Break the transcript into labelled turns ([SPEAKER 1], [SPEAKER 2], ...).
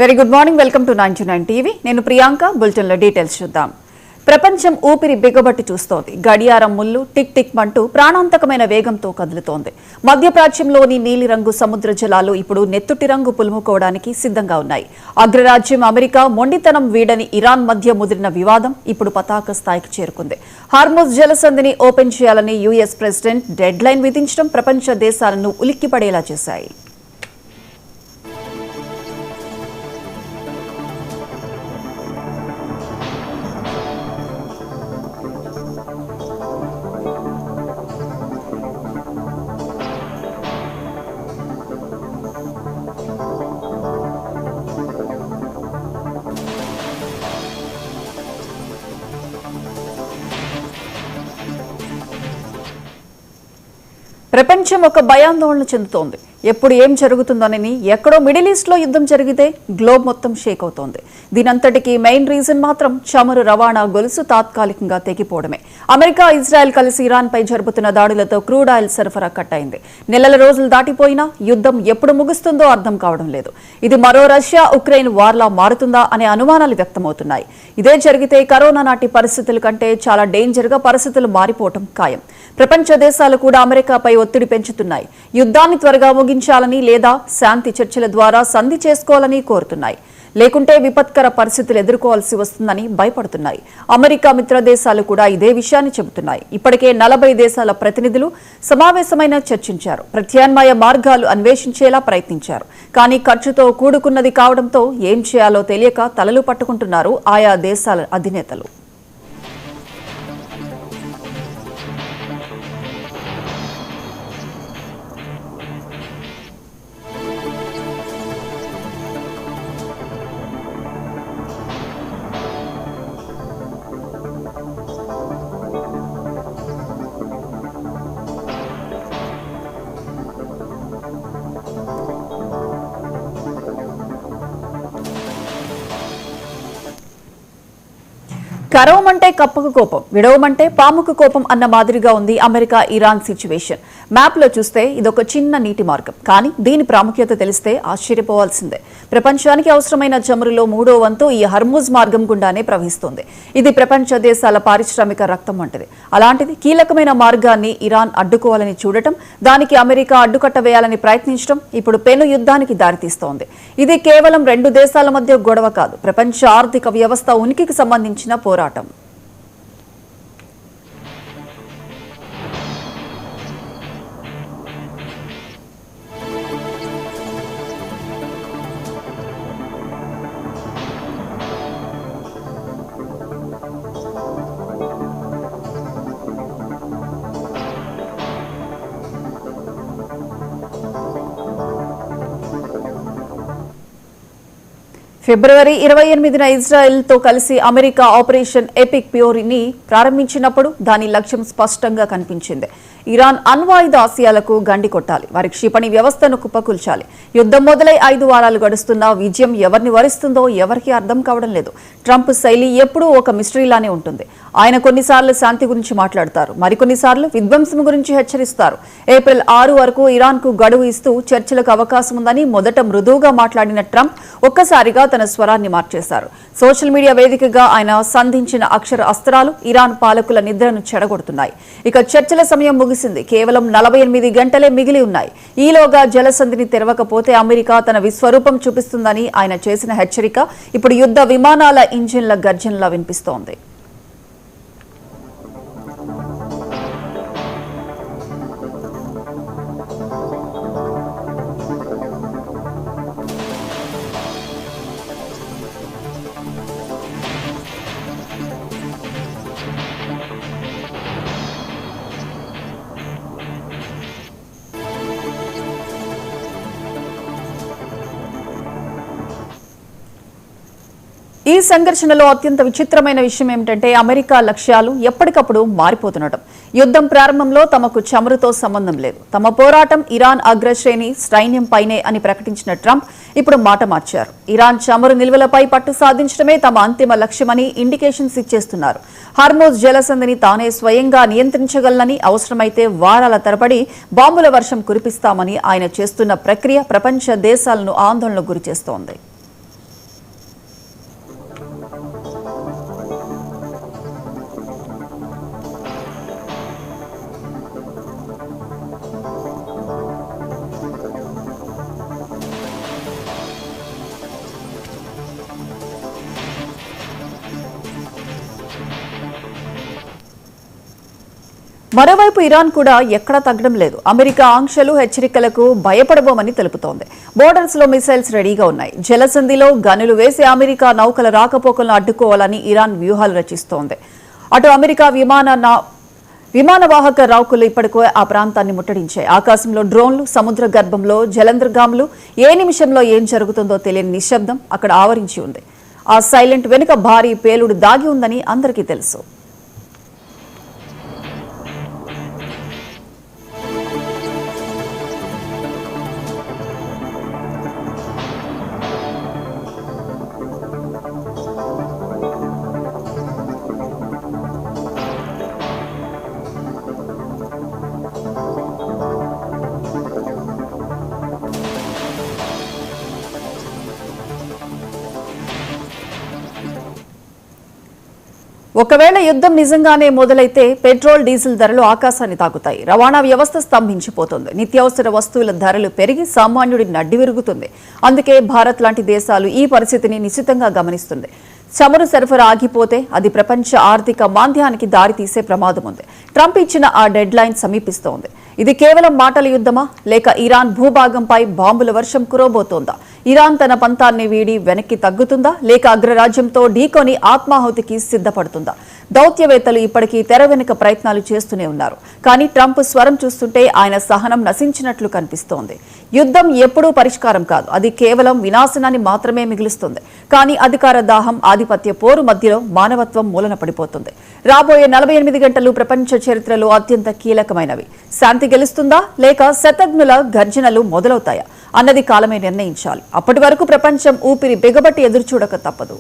[SPEAKER 1] Very good morning. Welcome to 99 TV. నేను ప్రియాంక. బులెటిన్లో details చూద్దాం. ప్రపంచం ఊపిరి బిగబట్టి చూస్తోంది. గడియారం ముళ్ళు టిక్ టిక్ మంటూ ప్రాణాంతకమైన వేగంతో కదులుతోంది. మధ్యప్రాచ్యంలోని నీలిరంగు సముద్ర జలాలు ఇప్పుడు నెత్తుటి రంగు పులుముకోవడానికి సిద్ధంగా ఉన్నాయి. అగ్రరాజ్యం అమెరికా, మొండితనం వీడని ఇరాన్ మధ్య ముదిరిన వివాదం ఇప్పుడు పతాక స్థాయికి చేరుకుంది. హార్ముజ్ జలసంధిని ఓపెన్ చేయాలని యుఎస్ ప్రెసిడెంట్ డెడ్ లైన్ విధించడం ప్రపంచ దేశాలను ఉలిక్కిపడేలా చేశాయి. ప్రపంచం ఒక భయాందోళన చెందుతోంది. ఎప్పుడు ఏం జరుగుతుందోనని. ఎక్కడో మిడిల్ ఈస్ట్లో యుద్ధం జరిగితే గ్లోబ్ మొత్తం షేక్ అవుతోంది. దీనంతటికీ మెయిన్ రీజన్ మాత్రం చమురు రవాణా గొలుసు తాత్కాలికంగా తెగిపోవడమే. అమెరికా, ఇజ్రాయెల్ కలిసి ఇరాన్పై జరుపుతున్న దాడులతో క్రూడ్ ఆయిల్ సరఫరా కట్ అయింది. నెలల రోజులు దాటిపోయినా యుద్ధం ఎప్పుడు ముగుస్తుందో అర్థం కావడం లేదు. ఇది మరో రష్యా ఉక్రెయిన్ వార్లా మారుతుందా అనే అనుమానాలు వ్యక్తమవుతున్నాయి. ఇదే జరిగితే కరోనా నాటి పరిస్థితుల కంటే చాలా డేంజర్గా పరిస్థితులు మారిపోవటం ఖాయం. ప్రపంచ దేశాలు కూడా అమెరికాపై ఒత్తిడి పెంచుతున్నాయి. యుద్ధాన్ని త్వరగా ముగించాలని లేదా శాంతి చర్చల ద్వారా సంధి చేసుకోవాలని కోరుతున్నాయి. లేకుంటే విపత్కర పరిస్థితులు ఎదుర్కోవాల్సి వస్తుందని భయపడుతున్నాయి. అమెరికా మిత్ర దేశాలు కూడా ఇదే విషయాన్ని చెబుతున్నాయి. ఇప్పటికే 40 దేశాల ప్రతినిధులు సమావేశమైన చర్చించారు. ప్రత్యామ్నాయ మార్గాలు అన్వేషించేలా ప్రయత్నించారు. కానీ ఖర్చుతో కూడుకున్నది కావడంతో ఏం చేయాలో తెలియక తలలు పట్టుకుంటున్నారు ఆయా దేశాల అధినేతలు. కరవమంటే కప్పకు కోపం, విడవమంటే పాముకు కోపం అన్న మాదిరిగా ఉంది అమెరికా ఇరాన్ సిచ్యువేషన్. మ్యాప్లో చూస్తే ఇదొక చిన్న నీటి మార్గం. కానీ దీని ప్రాముఖ్యత తెలిస్తే ఆశ్చర్యపోవాల్సిందే. ప్రపంచానికి అవసరమైన చమురులో 3వ వంతు ఈ హర్ముజ్ మార్గం గుండానే ప్రవహిస్తుంది. ఇది ప్రపంచ దేశాల పారిశ్రామిక రక్తం వంటిది. అలాంటిది కీలకమైన మార్గాన్ని ఇరాన్ అడ్డుకోవాలని చూడటం, దానికి అమెరికా అడ్డుకట్ట వేయాలని ప్రయత్నించడం ఇప్పుడు పెను యుద్ధానికి దారితీస్తోంది. ఇది కేవలం 2 దేశాల మధ్య గొడవ కాదు, ప్రపంచ ఆర్థిక వ్యవస్థ ఉనికికి సంబంధించిన పోరాటం. ఫిబ్రవరి 28న ఇజ్రాయెల్తో కలిసి అమెరికా ఆపరేషన్ ఎపిక్ ఫ్యూరీని ప్రారంభించినప్పుడు దాని లక్ష్యం స్పష్టంగా కనిపించింది. ఇరాన్ అణ్వాయుధ ఆశయాలకు గండి కొట్టాలి, వారి క్షిపణి వ్యవస్థను కుప్పకూల్చాలి. యుద్ధం మొదలై 5 వారాలు గడుస్తున్నా విజయం ఎవరిని వరిస్తుందో ఎవరికీ అర్థం కావడం లేదు. ట్రంప్ శైలి ఎప్పుడూ ఒక మిస్టరీలానే ఉంటుంది. ఆయన కొన్నిసార్లు శాంతి గురించి మాట్లాడతారు, మరికొన్నిసార్లు విధ్వంసం గురించి హెచ్చరిస్తారు. ఏప్రిల్ 6 వరకు ఇరాన్కు గడువు ఇస్తూ చర్చలకు అవకాశం ఉందని మొదట మృదువుగా మాట్లాడిన ట్రంప్ ఒక్కసారిగా తన స్వరాన్ని మార్చేశారు. సోషల్ మీడియా వేదికగా ఆయన సంధించిన అక్షర అస్త్రాలు ఇరాన్ పాలకుల నిద్రను చెడగొడుతున్నాయి. ఇక చర్చల సమయం ముగిసింది. కేవలం 48 గంటలే మిగిలి ఉన్నాయి. ఈలోగా జలసంధిని తెరవకపోతే అమెరికా తన విశ్వరూపం చూపిస్తుందని ఆయన చేసిన హెచ్చరిక ఇప్పుడు యుద్ధ విమానాల ఇంజిన్ల గర్జనలా వినిపిస్తోంది. ఈ సంఘర్షణలో అత్యంత విచిత్రమైన విషయం ఏమిటంటే అమెరికా లక్ష్యాలు ఎప్పటికప్పుడు మారిపోతుండటం. యుద్ధం ప్రారంభంలో తమకు చమురుతో సంబంధం లేదు, తమ పోరాటం ఇరాన్ అగ్రశ్రేణి సైన్యంపైనే అని ప్రకటించిన ట్రంప్ ఇప్పుడు మాట మార్చారు. ఇరాన్ చమురు నిల్వలపై పట్టు సాధించడమే తమ అంతిమ లక్ష్యమని ఇండికేషన్స్ ఇచ్చేస్తున్నారు. హార్ముజ్ జలసంధిని తానే స్వయంగా నియంత్రించగలనని, అవసరమైతే వారాల తరబడి బాంబుల వర్షం కురిపిస్తామని ఆయన చేస్తున్న ప్రక్రియ ప్రపంచ దేశాలను ఆందోళనకు గురిచేస్తోంది. మరోవైపు ఇరాన్ కూడా ఎక్కడా తగ్గడం లేదు. అమెరికా ఆంక్షలు హెచ్చరికలకు భయపడబోమని తెలుపుతోంది. బోర్డర్స్ లో మిసైల్స్ రెడీగా ఉన్నాయి. జలసంధిలో గనులు వేసి అమెరికా నౌకల రాకపోకలను అడ్డుకోవాలని ఇరాన్ వ్యూహాలు రచిస్తోంది. అటు అమెరికా విమానవాహక నౌకలు ఇప్పటికే ఆ ప్రాంతాన్ని ముట్టడించాయి. ఆకాశంలో డ్రోన్లు, సముద్ర గర్భంలో జలంతర్గాములు, ఏ నిమిషంలో ఏం జరుగుతుందో తెలియని నిశ్శబ్దం అక్కడ ఆవరించి ఉంది. ఆ సైలెంట్ వెనుక భారీ పేలుడు దాగి ఉందని అందరికీ తెలుసు. ఒకవేళ యుద్ధం నిజంగానే మొదలైతే పెట్రోల్, డీజిల్ ధరలు ఆకాశాన్ని తాకుతాయి. రవాణా వ్యవస్థ స్తంభించిపోతుంది. నిత్యావసర వస్తువుల ధరలు పెరిగి సామాన్యుడి నడ్డి విరుగుతుంది. అందుకే భారత్ లాంటి దేశాలు ఈ పరిస్థితిని నిశితంగా గమనిస్తుంది. చమురు సరఫరా ఆగిపోతే అది ప్రపంచ ఆర్థిక మాంద్యానికి దారితీసే ప్రమాదం ఉంది. ట్రంప్ ఇచ్చిన ఆ డెడ్ లైన్ సమీపిస్తోంది. ఇది కేవలం మాటల యుద్ధమా, లేక ఇరాన్ భూభాగంపై బాంబుల వర్షం కురవబోతోందా? ఇరాన్ తన పంతాన్ని వీడి వెనక్కి తగ్గుతుందా, లేక అగ్రరాజ్యంతో ఢీకొని ఆత్మాహుతికి సిద్ధపడుతుందా? దౌత్యవేత్తలు ఇప్పటికీ తెర వెనుక ప్రయత్నాలు చేస్తూనే ఉన్నారు. కానీ ట్రంప్ స్వరం చూస్తుంటే ఆయన సహనం నశించినట్లు కనిపిస్తోంది. యుద్ధం ఎప్పుడూ పరిష్కారం కాదు, అది కేవలం వినాశనాన్ని మాత్రమే మిగులుస్తుంది. కానీ అధికార దాహం, ఆధిపత్య పోరు మధ్యలో మానవత్వం మూలన పడిపోతుంది. రాబోయే 48 గంటలు ప్రపంచ చరిత్రలో అత్యంత కీలకమైనవి. శాంతి గెలుస్తుందా, లేక శతఘ్నుల గర్జనలు మొదలవుతాయా అన్నది కాలమే నిర్ణయించాలి. అప్పటి వరకు ప్రపంచం ఊపిరి బిగబట్టి ఎదురుచూడక తప్పదు.